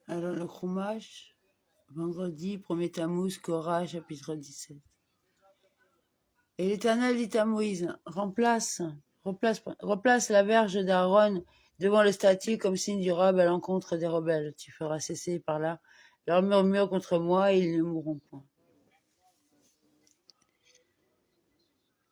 Alors le Chumash, vendredi, 1er Tammuz, Korah, chapitre 17. Et l'Éternel dit à Moïse, remplace la verge d'Aaron devant le statut comme signe du robe à l'encontre des rebelles. Tu feras cesser par là leur murmure contre moi et ils ne mourront point.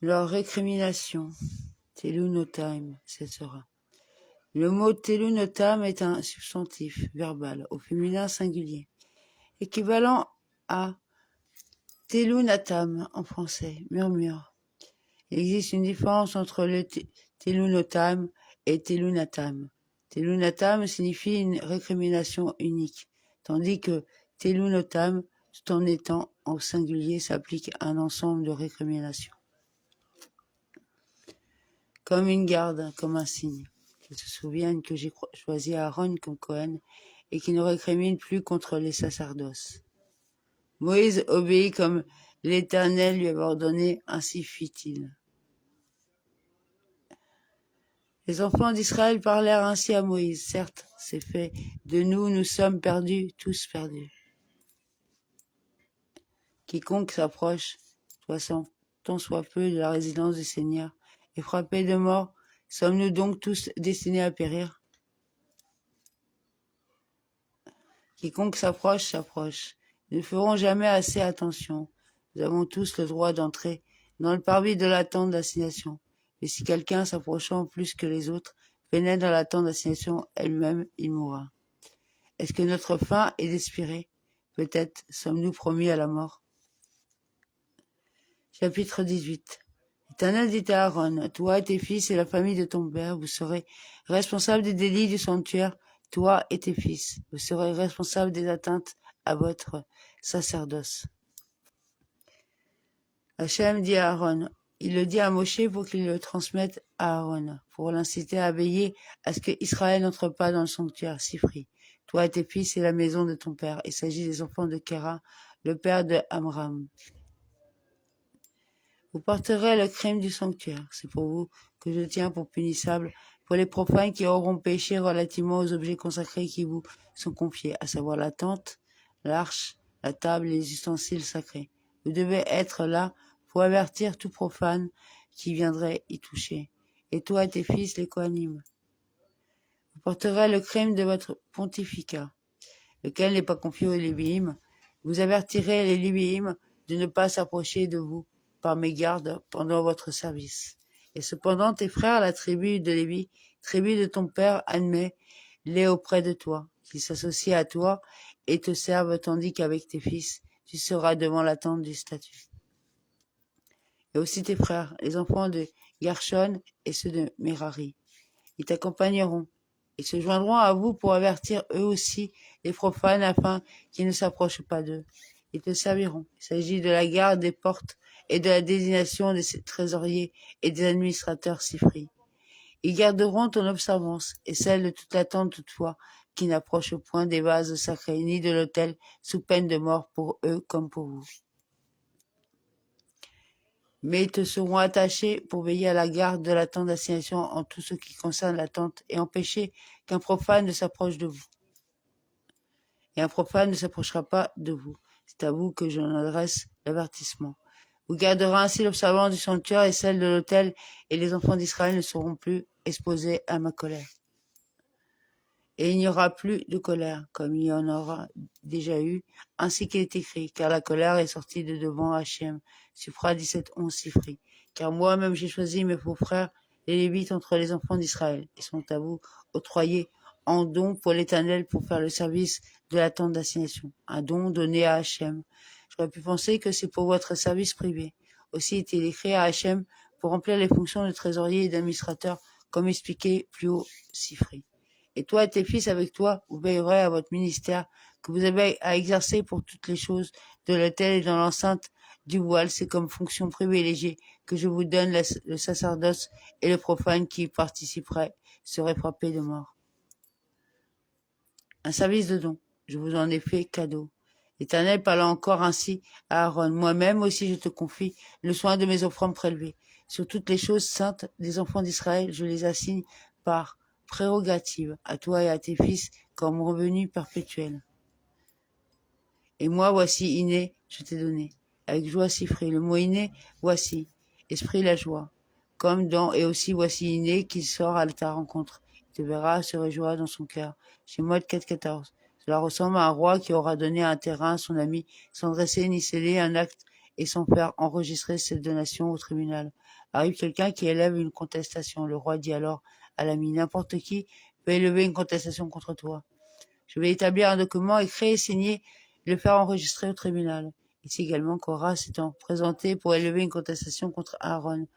Leur récrimination, Telunotam, cessera. Le mot Telunotam est un substantif verbal au féminin singulier, équivalent à Telunatam en français, murmure. Il existe une différence entre le Telunotam et Telunatam. Telunatam signifie une récrimination unique, tandis que Telunotam, tout en étant au singulier, s'applique à un ensemble de récriminations. Comme une garde, comme un signe. Qu'ils se souviennent que j'ai choisi Aaron comme Cohen et qu'il ne récrimine plus contre les sacerdoces. Moïse obéit comme l'Éternel lui avait ordonné, ainsi fit-il. Les enfants d'Israël parlèrent ainsi à Moïse. Certes, c'est fait. De nous sommes perdus, tous perdus. Quiconque s'approche, tant soit peu de la résidence du Seigneur, est frappé de mort. Sommes-nous donc tous destinés à périr? Quiconque s'approche. Nous ne ferons jamais assez attention. Nous avons tous le droit d'entrer dans le parvis de la tente d'assignation. Mais si quelqu'un s'approchant plus que les autres pénètre dans la tente d'assignation elle-même, il mourra. Est-ce que notre fin est d'expirer? Peut-être sommes-nous promis à la mort. Chapitre 18. L'Éternel dit à Aaron, toi et tes fils et la famille de ton père, vous serez responsables des délits du sanctuaire, toi et tes fils. Vous serez responsables des atteintes à votre sacerdoce. Hachem dit à Aaron, il le dit à Moshe pour qu'il le transmette à Aaron, pour l'inciter à veiller à ce que Israël n'entre pas dans le sanctuaire Sifri. Toi et tes fils et la maison de ton père. Il s'agit des enfants de Kéra, le père de Amram. Vous porterez le crime du sanctuaire. C'est pour vous que je tiens pour punissable pour les profanes qui auront péché relativement aux objets consacrés qui vous sont confiés, à savoir la tente, l'arche, la table et les ustensiles sacrés. Vous devez être là pour avertir tout profane qui viendrait y toucher. Et toi et tes fils, les Kohanim. Vous porterez le crime de votre pontificat, lequel n'est pas confié aux Lévi'im. Vous avertirez les Lévi'im de ne pas s'approcher de vous par mégarde pendant votre service. Et cependant, tes frères, la tribu de Lévi, tribu de ton père, admets-les auprès de toi, qu'ils s'associent à toi et te servent, tandis qu'avec tes fils, tu seras devant la tente du statut. Et aussi tes frères, les enfants de Gershon et ceux de Merari, ils t'accompagneront. Ils se joindront à vous pour avertir eux aussi les profanes afin qu'ils ne s'approchent pas d'eux. Ils te serviront. Il s'agit de la garde des portes et de la désignation des trésoriers et des administrateurs Sifri. Ils garderont ton observance et celle de toute la tente toutefois qui n'approche point des vases sacrés ni de l'autel sous peine de mort pour eux comme pour vous. Mais ils te seront attachés pour veiller à la garde de la tente d'assignation en tout ce qui concerne la tente et empêcher qu'un profane ne s'approche de vous. Et un profane ne s'approchera pas de vous. C'est à vous que j'en adresse l'avertissement. Vous garderez ainsi l'observance du sanctuaire et celle de l'autel, et les enfants d'Israël ne seront plus exposés à ma colère. Et il n'y aura plus de colère, comme il y en aura déjà eu, ainsi qu'il est écrit, car la colère est sortie de devant Hachem. Supra 17:11 Sifri. Car moi-même j'ai choisi mes faux frères, les Lévites entre les enfants d'Israël. Ils sont à vous octroyés en don pour l'Éternel pour faire le service de la tente d'assignation. Un don donné à Hachem. J'aurais pu penser que c'est pour votre service privé. Aussi est-il écrit à Hachem pour remplir les fonctions de trésorier et d'administrateur, comme expliqué plus haut Sifri. Et toi et tes fils avec toi, vous veillerez à votre ministère que vous avez à exercer pour toutes les choses de l'autel et dans l'enceinte du voile. C'est comme fonction privilégiée que je vous donne le sacerdoce, et le profane qui y participerait serait frappé de mort. Un service de don, je vous en ai fait cadeau. L'Éternel parla encore ainsi à Aaron. Moi-même aussi je te confie le soin de mes offrandes prélevées. Sur toutes les choses saintes des enfants d'Israël, je les assigne par prérogative, à toi et à tes fils, comme revenu perpétuel. Et moi, voici Iné, je t'ai donné. Avec joie Sifri. Le mot Iné, voici. Esprit la joie. Comme dans et aussi voici Iné qui sort à ta rencontre. Il te verra, se réjouira dans son cœur. Chez moi de 4.14. Cela ressemble à un roi qui aura donné un terrain à son ami sans dresser ni sceller un acte et sans faire enregistrer cette donation au tribunal. Arrive quelqu'un qui élève une contestation. Le roi dit alors à l'ami, n'importe qui peut élever une contestation contre toi. Je vais établir un document écrit et signé et le faire enregistrer au tribunal. Ici également, Korah s'étant présenté pour élever une contestation contre Aaron,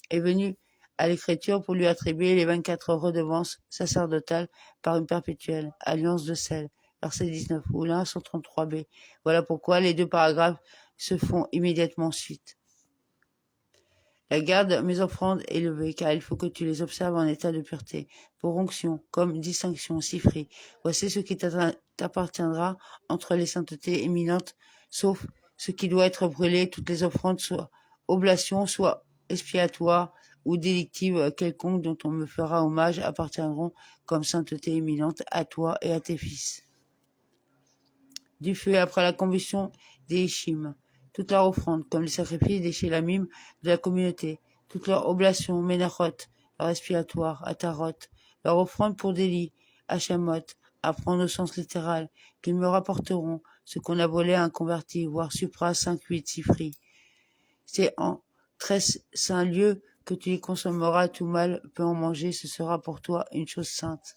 est venu à l'écriture pour lui attribuer les 24 redevances sacerdotales par une perpétuelle alliance de sel. Verset 19 ou l'un 133b. Voilà pourquoi les deux paragraphes se font immédiatement suite. La garde mes offrandes élevées, car il faut que tu les observes en état de pureté, pour onction, comme distinction, sifri. Voici ce qui t'appartiendra entre les saintetés éminentes, sauf ce qui doit être brûlé, toutes les offrandes, soit oblations, soit expiatoires ou délictives quelconques dont on me fera hommage, appartiendront comme sainteté éminente à toi et à tes fils. Du feu après la combustion des Ishim. Toute leur offrande, comme les sacrifices des Shélamim de la communauté, toute leur oblation, Ménachot, leur expiatoire, Atarot, leur offrande pour délit, Hachamot, à prendre au sens littéral, qu'ils me rapporteront ce qu'on a volé à un converti, voire supra 5-8 Sifri. C'est en 13 saints lieux que tu les consommeras, tout mal peut en manger, ce sera pour toi une chose sainte.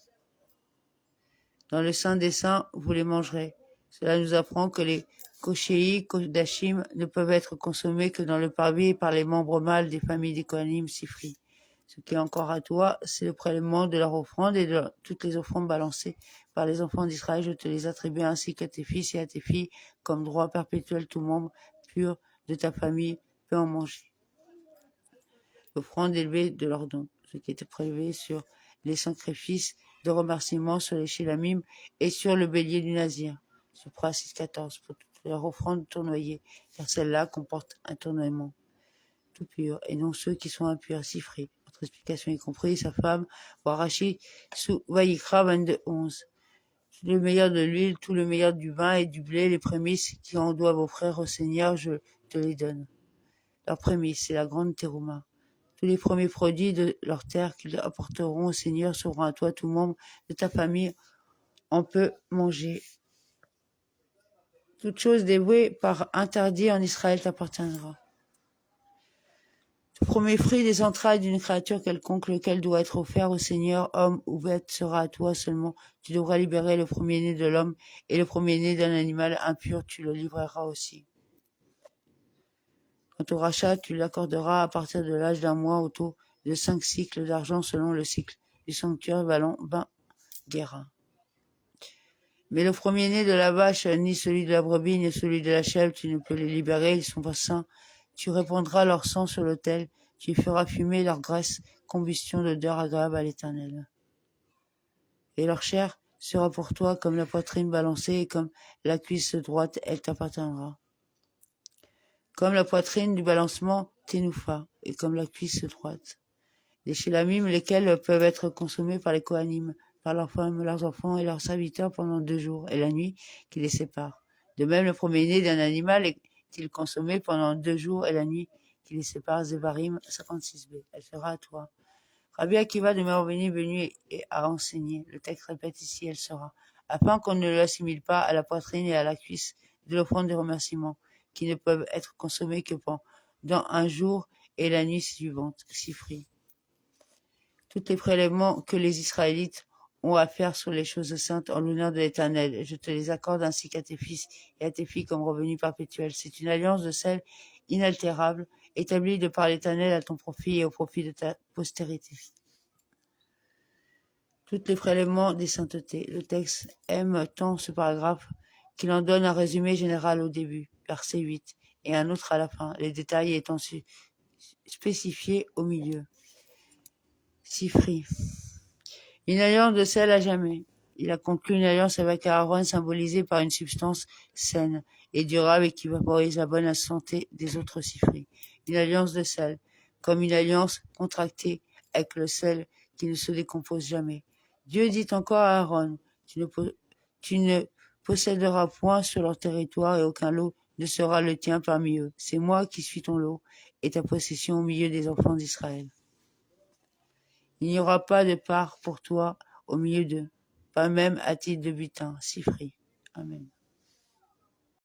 Dans le sein des saints, vous les mangerez. Cela nous apprend que les koshéi, kodashim ne peuvent être consommés que dans le parvis et par les membres mâles des familles des Kohanim Sifri. Ce qui est encore à toi, c'est le prélèvement de leur offrande et de toutes les offrandes balancées par les enfants d'Israël. Je te les attribue ainsi qu'à tes fils et à tes filles comme droit perpétuel. Tout membre pur de ta famille peut en manger. L'offrande élevée de leurs dons, ce qui était prélevé sur les sacrifices de remerciement sur les Shélamim et sur le bélier du Nazir. Supra 6.14 pour toutes leurs offrandes tournoyées, car celle-là comporte un tournoiement tout pur, et non ceux qui sont impurs, Sifri. Notre explication y compris, sa femme, Warachi, sous Vayikra 22.11. Tout le meilleur de l'huile, tout le meilleur du vin et du blé, les prémices qui en doivent offrir au Seigneur, je te les donne. Leur prémisse, c'est la grande terouma. Tous les premiers produits de leur terre qu'ils apporteront au Seigneur seront à toi, tout membre de ta famille en peut manger. Toute chose dévouée par interdit en Israël t'appartiendra. Le premier fruit des entrailles d'une créature quelconque, lequel doit être offert au Seigneur, homme ou bête, sera à toi seulement. Tu devras libérer le premier-né de l'homme et le premier-né d'un animal impur, tu le livreras aussi. Quant au rachat, tu l'accorderas à partir de l'âge d'un mois au taux de 5 cycles d'argent selon le cycle du sanctuaire valant 20 guérins. Mais le premier-né de la vache, ni celui de la brebis, ni celui de la chèvre, tu ne peux les libérer, ils sont pas saints. Tu répandras leur sang sur l'autel, tu feras fumer leur graisse, combustion d'odeur agréable à l'Éternel. Et leur chair sera pour toi comme la poitrine balancée et comme la cuisse droite, elle t'appartiendra. Comme la poitrine du balancement, ténoufa, et comme la cuisse droite. Les Shélamim, lesquels peuvent être consommés par les Kohanim, par leurs femmes, leurs enfants et leurs serviteurs pendant 2 jours, et la nuit qui les sépare. De même, le premier-né d'un animal est-il consommé pendant 2 jours et la nuit qui les sépare. Zévarim 56b. Elle sera à toi. Rabbi Akiva de Merveni venu et a enseigné. Le texte répète ici, elle sera. Afin qu'on ne l'assimile pas à la poitrine et à la cuisse de l'offrande de remerciement, qui ne peuvent être consommés que pendant 1 jour et la nuit suivante. Sifri. Tous les prélèvements que les Israélites ont à faire sur les choses saintes en l'honneur de l'Éternel. Je te les accorde ainsi qu'à tes fils et à tes filles comme revenu perpétuel. C'est une alliance de sel inaltérable, établie de par l'Éternel à ton profit et au profit de ta postérité. Tous les prélèvements des saintetés. Le texte aime tant ce paragraphe qu'il en donne un résumé général au début, verset 8, et un autre à la fin, les détails étant spécifiés au milieu. Sifri. Une alliance de sel à jamais. Il a conclu une alliance avec Aaron symbolisée par une substance saine et durable et qui vaporise la bonne santé des autres Sifri. Une alliance de sel, comme une alliance contractée avec le sel qui ne se décompose jamais. Dieu dit encore à Aaron, tu ne posséderas point sur leur territoire et aucun lot ne sera le tien parmi eux. C'est moi qui suis ton lot et ta possession au milieu des enfants d'Israël. Il n'y aura pas de part pour toi au milieu d'eux, pas même à titre de butin, Sifri. Amen.